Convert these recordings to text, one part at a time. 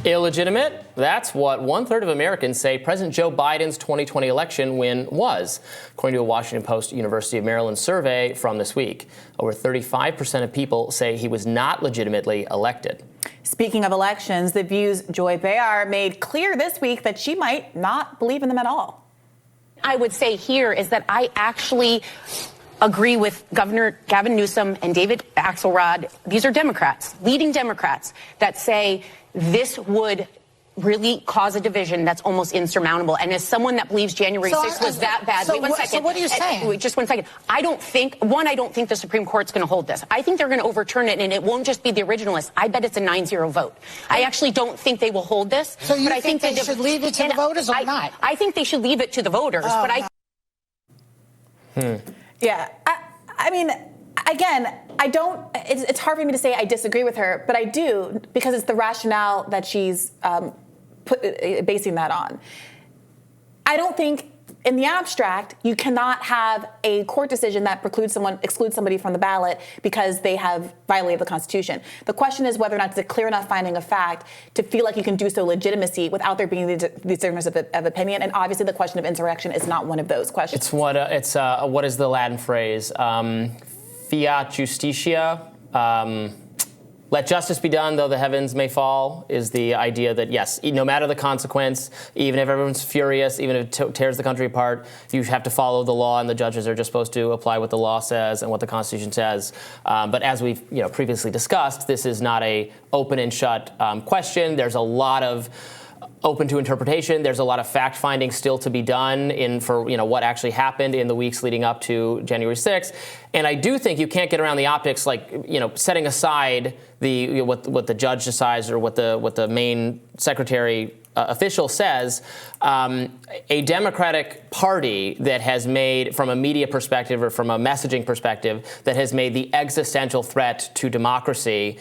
Illegitimate? That's what 1/3 of Americans say President Joe Biden's 2020 election win was, according to a Washington Post University of Maryland survey from this week. Over 35% of people say he was not legitimately elected. Speaking of elections, The View's Joy Behar made clear this week that she might not believe in them at all. I would say here is that I actually agree with Governor Gavin Newsom and David Axelrod. These are Democrats, leading Democrats, that say this would really cause a division that's almost insurmountable. And as someone that believes January 6th was that bad, wait one second. So what are you saying? Wait, just 1 second. I don't think the Supreme Court's going to hold this. I think they're going to overturn it, and it won't just be the originalists. I bet it's a 9-0 vote. I actually don't think they will hold this. So you but I think they should leave it to the voters or not? I think they should leave it to the voters, but Yeah, I mean, again, it's hard for me to say I disagree with her, but I do, because it's the rationale that she's basing that on. I don't think, in the abstract, you cannot have a court decision that excludes somebody from the ballot because they have violated the Constitution. The question is whether or not it's a clear enough finding of fact to feel like you can do so legitimacy without there being these differences of opinion. And obviously, the question of insurrection is not one of those questions. It's what is the Latin phrase? Fiat justitia. Let justice be done, though the heavens may fall, is the idea that, yes, no matter the consequence, even if everyone's furious, even if it tears the country apart, you have to follow the law, and the judges are just supposed to apply what the law says and what the Constitution says. But as we've previously discussed, this is not a open and shut question. There's a lot of open to interpretation. There's a lot of fact-finding still to be done for what actually happened in the weeks leading up to January 6th. And I do think you can't get around the optics, setting aside what the judge decides or what the main secretary official says. A Democratic Party that has made, from a media perspective or from a messaging perspective, that has made the existential threat to democracy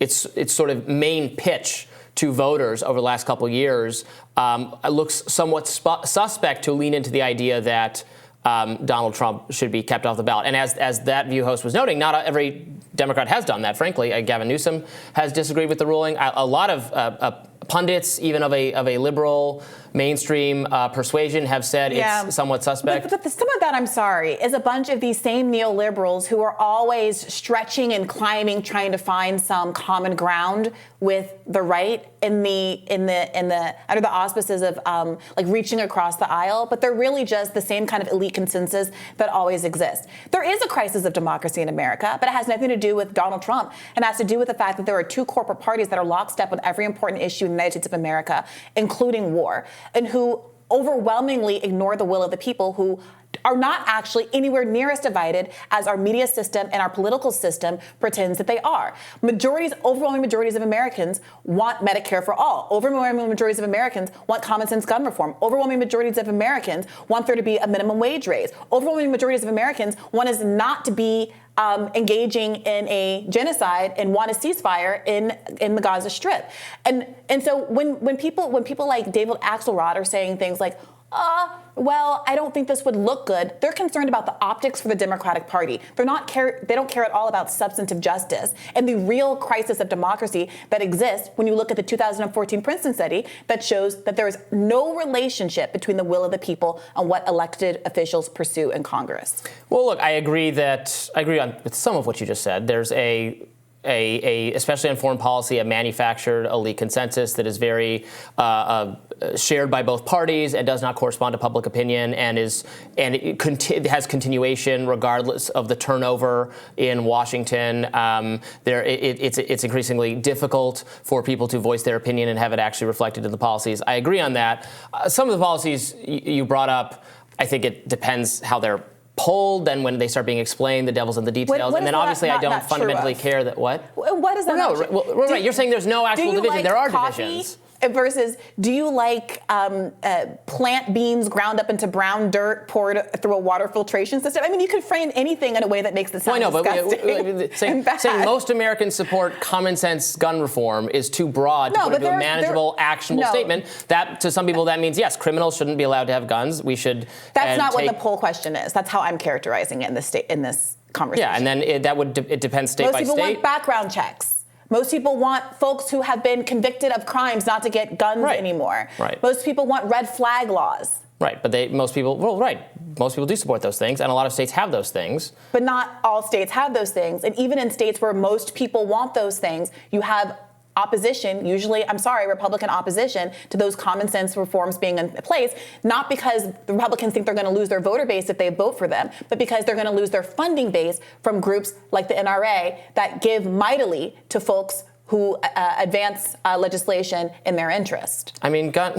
its sort of main pitch to voters over the last couple of years looks somewhat suspect to lean into the idea that Donald Trump should be kept off the ballot. And as that View host was noting, not every Democrat has done that, frankly. Gavin Newsom has disagreed with the ruling. A lot of pundits, even of a liberal mainstream persuasion, have said it's somewhat suspect. But some of that, I'm sorry, is a bunch of these same neoliberals who are always stretching and climbing, trying to find some common ground with the right in the under the auspices of reaching across the aisle. But they're really just the same kind of elite consensus that always exists. There is a crisis of democracy in America, but it has nothing to do with Donald Trump. It has to do with the fact that there are two corporate parties that are lockstep on every important issue in the United States of America, including war, and who overwhelmingly ignore the will of the people, who are not actually anywhere near as divided as our media system and our political system pretends that they are. Overwhelming majorities of Americans want Medicare for all. Overwhelming majorities of Americans want common sense gun reform. Overwhelming majorities of Americans want there to be a minimum wage raise. Overwhelming majorities of Americans want us not to be engaging in a genocide and want a ceasefire in the Gaza Strip. And so when people like David Axelrod are saying things like, well, I don't think this would look good, they're concerned about the optics for the Democratic Party. They don't care at all about substantive justice and the real crisis of democracy that exists when you look at the 2014 Princeton study that shows that there is no relationship between the will of the people and what elected officials pursue in Congress. Well, look, I agree with some of what you just said. There's especially on foreign policy, a manufactured elite consensus that is very shared by both parties and does not correspond to public opinion, and it has continuation regardless of the turnover in Washington. It's increasingly difficult for people to voice their opinion and have it actually reflected in the policies. I agree on that. Some of the policies you brought up, I think it depends how they're polled, and when they start being explained, the devil's in the details. And then obviously I don't fundamentally care that what? What is that? Right. You're saying there's no actual division. There are divisions. Versus, do you like plant beans ground up into brown dirt poured through a water filtration system? I mean, you could frame anything in a way that makes it sound disgusting. Saying most Americans support common sense gun reform is too broad to put into a manageable, actionable statement. That, to some people, that means, yes, criminals shouldn't be allowed to have guns. We should. That's not what the poll question is. That's how I'm characterizing it in this conversation. Yeah, and then it depends state by state. Most people want background checks. Most people want folks who have been convicted of crimes not to get guns anymore. Right. Most people want red flag laws. Right, but most people do support those things, and a lot of states have those things. But not all states have those things. And even in states where most people want those things, you have opposition, usually, Republican opposition to those common sense reforms being in place, not because the Republicans think they're going to lose their voter base if they vote for them, but because they're going to lose their funding base from groups like the NRA that give mightily to folks who advance legislation in their interest. I mean, gun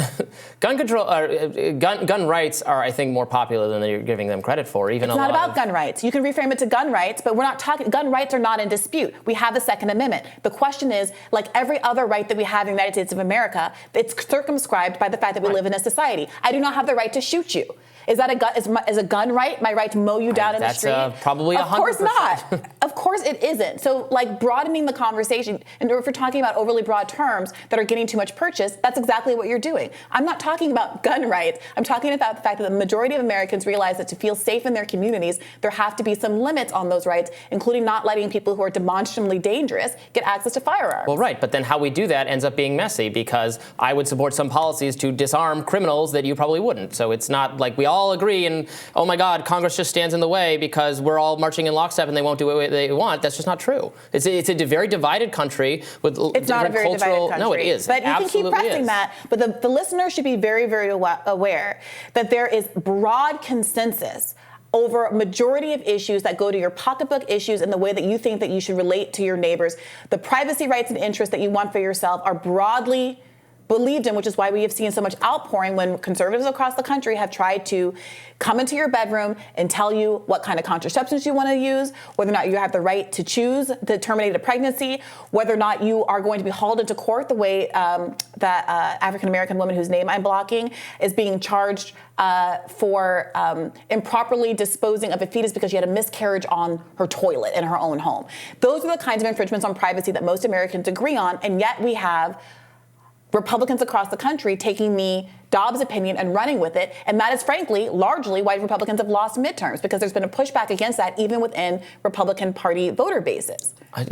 rights are, I think, more popular than you're giving them credit for. Even it's not about gun rights. You can reframe it to gun rights, but we're not talking. Gun rights are not in dispute. We have the Second Amendment. The question is, like every other right that we have in the United States of America, it's circumscribed by the fact that we live in a society. I do not have the right to shoot you. Is that a gun right? My right to mow you down in the street? That's probably 100%. Of course not. Of course it isn't. So, like, broadening the conversation, and if you're talking about overly broad terms that are getting too much purchase, that's exactly what you're doing. I'm not talking about gun rights. I'm talking about the fact that the majority of Americans realize that to feel safe in their communities, there have to be some limits on those rights, including not letting people who are demonstrably dangerous get access to firearms. Well, right, but then how we do that ends up being messy, because I would support some policies to disarm criminals that you probably wouldn't. So it's not like we all agree and, oh my God, Congress just stands in the way because we're all marching in lockstep and they won't do what they want. That's just not true. It's a very divided country with it's not a very cultural. Divided country. No, it is. But you can keep pressing that. But the listener should be very, very aware that there is broad consensus over a majority of issues that go to your pocketbook issues and the way that you think that you should relate to your neighbors. The privacy rights and interests that you want for yourself are broadly believed in, which is why we have seen so much outpouring when conservatives across the country have tried to come into your bedroom and tell you what kind of contraceptives you want to use, whether or not you have the right to choose to terminate a pregnancy, whether or not you are going to be hauled into court the way that African-American woman whose name I'm blocking is being charged for improperly disposing of a fetus because she had a miscarriage on her toilet in her own home. Those are the kinds of infringements on privacy that most Americans agree on, and yet we have Republicans across the country taking the Dobbs opinion and running with it. And that is, frankly, largely why Republicans have lost midterms, because there's been a pushback against that even within Republican Party voter bases. I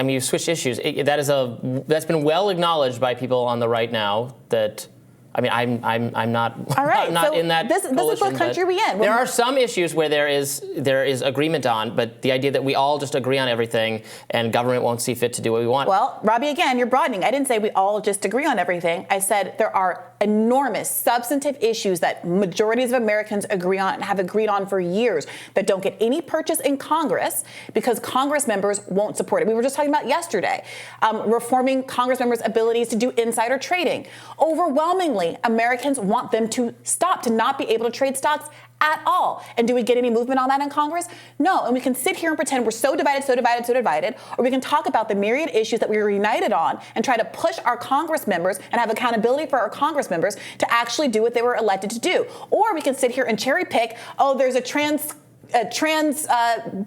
mean, you switched issues. That's been well acknowledged by people on the right now that, I mean, I'm not. All right, I'm not so in that. This is what country we in. There are some issues where there is agreement on, but the idea that we all just agree on everything and government won't see fit to do what we want. Well, Robbie, again, you're broadening. I didn't say we all just agree on everything. I said there are enormous substantive issues that majorities of Americans agree on and have agreed on for years that don't get any purchase in Congress because Congress members won't support it. We were just talking about yesterday, reforming Congress members' abilities to do insider trading. Overwhelmingly, Americans want them to stop, to not be able to trade stocks at all. And do we get any movement on that in Congress? No. And we can sit here and pretend we're so divided, or we can talk about the myriad issues that we were united on and try to push our Congress members and have accountability for our Congress members to actually do what they were elected to do. Or we can sit here and cherry pick, there's a trans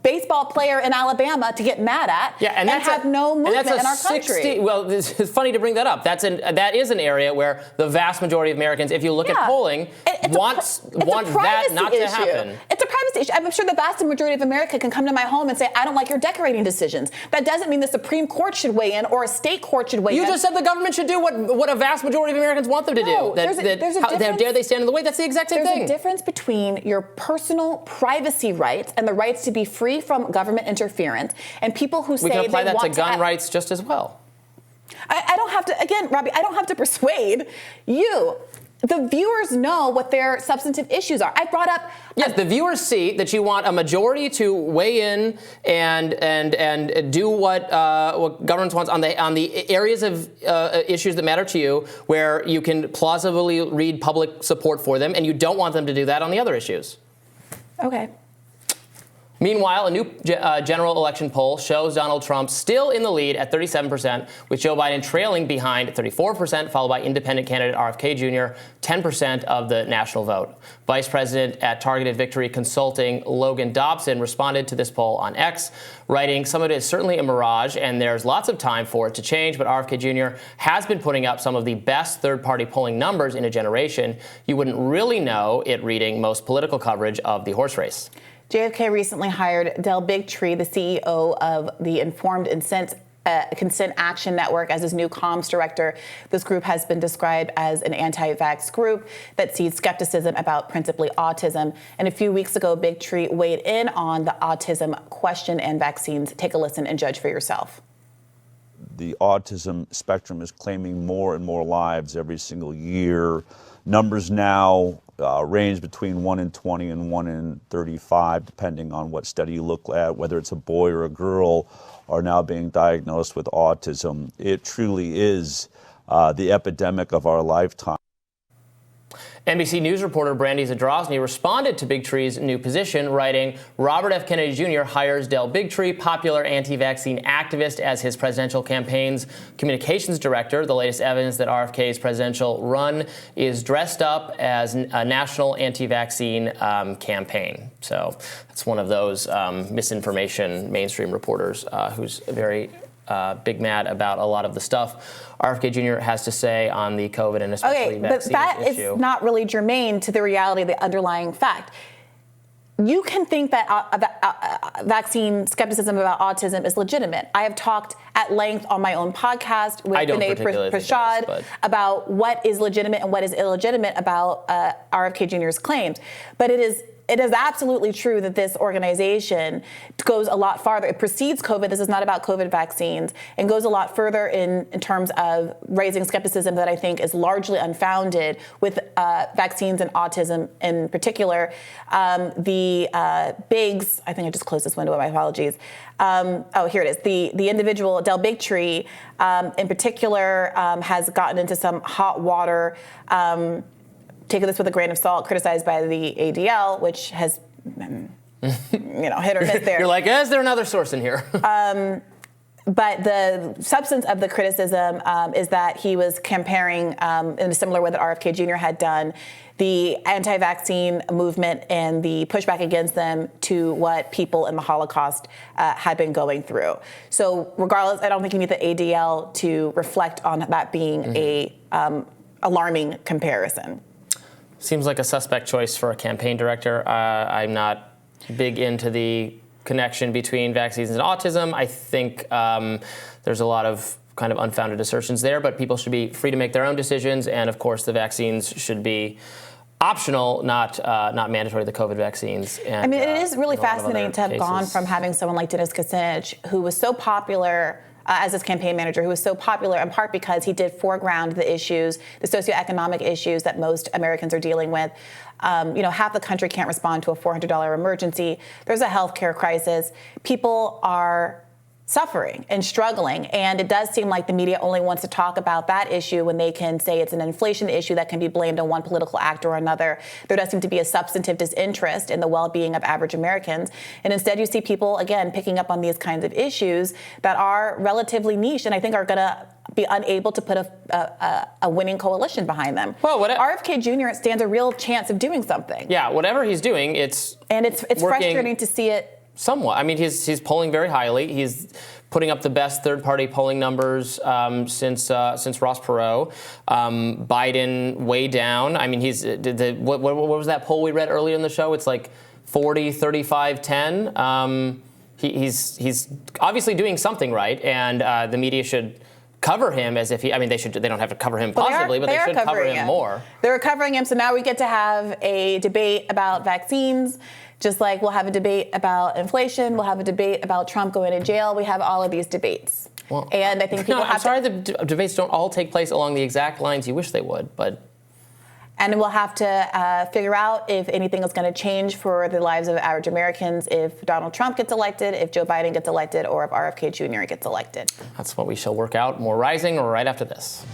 baseball player in Alabama to get mad at and have no movement in our country. Well, it's funny to bring that up. That is an area where the vast majority of Americans, if you look at polling, want that not to happen. It's a privacy issue. I'm sure the vast majority of America can come to my home and say, I don't like your decorating decisions. That doesn't mean the Supreme Court should weigh in or a state court should weigh in. You just said the government should do what a vast majority of Americans want them to do. There's a difference. How dare they stand in the way? That's the exact same thing. There's a difference between your personal privacy rights and the rights to be free from government interference, and people who say they want to. We can apply that to gun rights just as well. I don't have to, again, Robbie, I don't have to persuade you. The viewers know what their substantive issues are. I brought up. Yes, the viewers see that you want a majority to weigh in and do what government wants on the areas of issues that matter to you, where you can plausibly read public support for them, and you don't want them to do that on the other issues. Okay. Meanwhile, a new general election poll shows Donald Trump still in the lead at 37%, with Joe Biden trailing behind at 34%, followed by independent candidate RFK Jr., 10% of the national vote. Vice President at Targeted Victory Consulting, Logan Dobson, responded to this poll on X, writing, "Some of it is certainly a mirage, and there's lots of time for it to change, but RFK Jr. has been putting up some of the best third-party polling numbers in a generation. You wouldn't really know it reading most political coverage of the horse race." JFK recently hired Del Bigtree, the CEO of the Informed Consent Action Network as his new comms director. This group has been described as an anti-vax group that sees skepticism about principally autism. And a few weeks ago, Big Tree weighed in on the autism question and vaccines. Take a listen and judge for yourself. The autism spectrum is claiming more and more lives every single year. Numbers now range between 1 in 20 and 1 in 35, depending on what study you look at, whether it's a boy or a girl, are now being diagnosed with autism. It truly is the epidemic of our lifetime. NBC News reporter Brandy Zadrozny responded to Big Tree's new position, writing, Robert F. Kennedy Jr. hires Del Bigtree, popular anti-vaccine activist, as his presidential campaign's communications director. The latest evidence that RFK's presidential run is dressed up as a national anti-vaccine campaign. So that's one of those misinformation mainstream reporters who's very big mad about a lot of the stuff RFK Jr. has to say on the COVID and especially vaccine issue. But that is not really germane to the reality of the underlying fact. You can think that vaccine skepticism about autism is legitimate. I have talked at length on my own podcast with Vinay Prashad about what is legitimate and what is illegitimate about RFK Jr.'s claims. But it is absolutely true that this organization goes a lot farther. It precedes COVID. This is not about COVID vaccines, and goes a lot further in terms of raising skepticism that I think is largely unfounded with vaccines and autism in particular. The Biggs, I think I just closed this window, my apologies. Here it is. The individual, Del Bigtree, in particular, has gotten into some hot water, taking this with a grain of salt, criticized by the ADL, which has, hit or miss there. You're like, is there another source in here? But the substance of the criticism is that he was comparing, in a similar way that RFK Jr. had done, the anti-vaccine movement and the pushback against them to what people in the Holocaust had been going through. So regardless, I don't think you need the ADL to reflect on that being a alarming comparison. Seems like a suspect choice for a campaign director. I'm not big into the connection between vaccines and autism. I think there's a lot of kind of unfounded assertions there, but people should be free to make their own decisions. And of course, the vaccines should be optional, not mandatory, the COVID vaccines. And, I mean, it is really fascinating to have gone from having someone like Dennis Kucinich, who was so popular as his campaign manager, who was so popular in part because he did foreground the issues, the socioeconomic issues that most Americans are dealing with. Half the country can't respond to a $400 emergency. There's a healthcare crisis. People are suffering and struggling. And it does seem like the media only wants to talk about that issue when they can say it's an inflation issue that can be blamed on one political actor or another. There does seem to be a substantive disinterest in the well-being of average Americans. And instead you see people, again, picking up on these kinds of issues that are relatively niche and I think are going to be unable to put a winning coalition behind them. Well, RFK Jr. stands a real chance of doing something. Yeah, whatever he's doing, it's frustrating to see it. Somewhat. I mean, he's polling very highly. He's putting up the best third-party polling numbers since Ross Perot. Biden way down. I mean, what was that poll we read earlier in the show? It's like 40, 35, 10. He's obviously doing something right, and the media should cover him as if they don't have to cover him positively, but they should cover him more. They're covering him, so now we get to have a debate about vaccines. Just like we'll have a debate about inflation, we'll have a debate about Trump going to jail. We have all of these debates. Well, and I think people I'm sorry the debates don't all take place along the exact lines you wish they would, but... And we'll have to figure out if anything is going to change for the lives of average Americans if Donald Trump gets elected, if Joe Biden gets elected, or if RFK Jr. gets elected. That's what we shall work out. More Rising right after this.